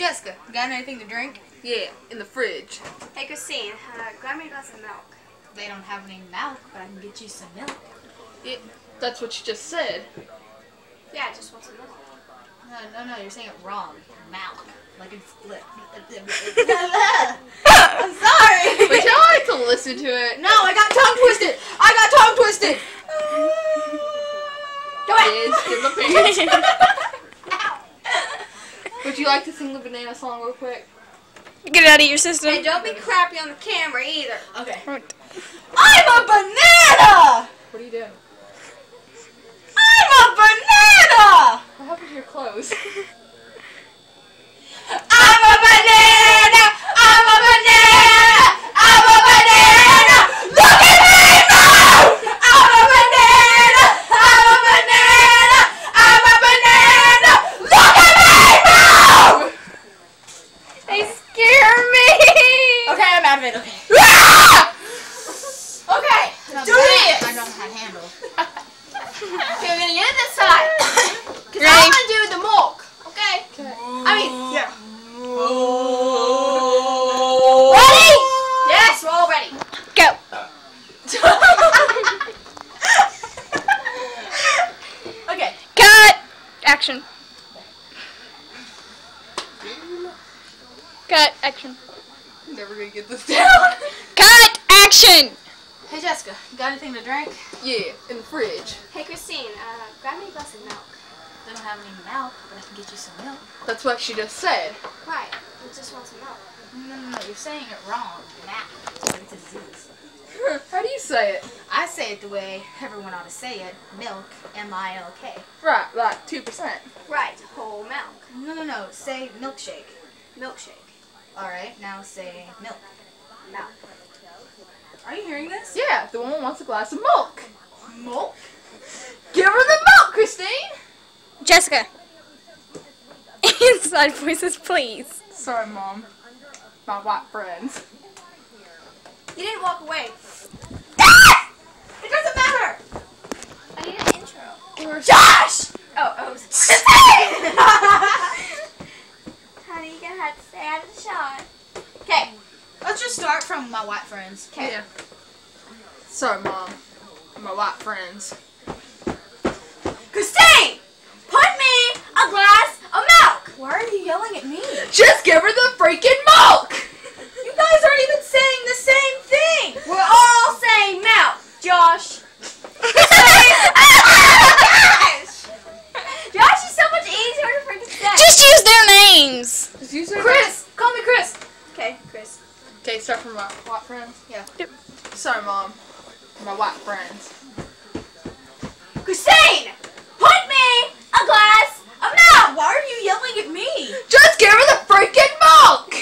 Jessica, got anything to drink? Yeah, in the fridge. Hey Christine, grab me a glass of milk. They don't have any milk, but I can get you some milk. Yeah, that's what you just said. Yeah, I just want some milk. No, you're saying it wrong. Milk. Like it's split. I'm sorry! But y'all like to listen to it. No, I got tongue twisted! Go Kids in the pants. Would you like to sing the banana song real quick? Get it out of your system. Hey, don't be crappy on the camera either. Okay. Right. I'm a banana! What are you doing? I'm a banana! What happened to your clothes? I'm a banana! I'm a banana! I'm a banana! Look at me move! I'm a banana! I'm a banana! I'm a banana! Look at me move! They scare me. Okay, I'm out of it. Okay. Okay, do this! I don't know how to handle. Okay, we're gonna get it this side. Cause Ready? I'm gonna do the milk. Okay? I mean, Yeah. ready? Yes, we're all ready. Go. Okay. Cut. Action. Cut. Action. I'm never gonna get this down. Cut. Action. Hey Jessica, got anything to drink? Yeah, in the fridge. Hey Christine, grab me a glass of milk. They don't have any milk, but I can get you some milk. That's what she just said. Right, I just want some milk. No, you're saying it wrong. Milk. It's a disease. How do you say it? I say it the way everyone ought to say it. Milk. M-I-L-K. Right, like 2%. Right, whole milk. No. Say milkshake. Milkshake. Alright, now say milk. Milk. Are you hearing this? Yeah, the woman wants a glass of milk. Milk? Give her the milk, Christine! Jessica. Inside voices, please. Sorry, Mom. My white friends. You didn't walk away. It doesn't matter! I need an intro. Josh! Oh. Honey, you gonna have to stay out of the shot. Okay, let's just start from my white friends. Okay. Yeah. Sorry, Mom. My white friends. Christine! Put me a glass of milk! Why are you yelling at me? Just give her the freaking milk! You guys aren't even saying the same thing! We're all saying milk, Josh. Josh is so much easier to freaking say. Just use their names. Just use her Chris! Call me Chris! Okay, Chris. Okay, start from my white friends. Yeah. Yep. Sorry, Mom. My white friends. Christine! Put me a glass of milk! Why are you yelling at me? Just give her the freaking milk!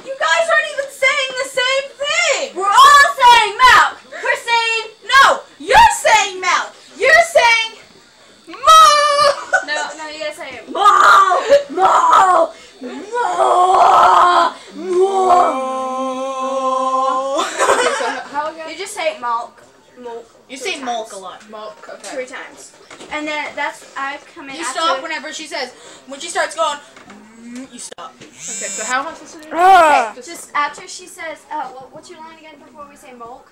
You guys aren't even saying the same thing! We're all saying milk. Christine. No! You're saying milk! You're saying Mom! No, you gotta say it. Mo! Mo! Mo! Mo! Okay, so how again? You just say milk. Milk. You 3 say times. milk a lot. Milk, 3 okay. times. And then I come in You after. stop whenever she says, when she starts going, you stop. Okay, so how am I supposed to do it? Ah. Just after she says, what's your line again before we say milk?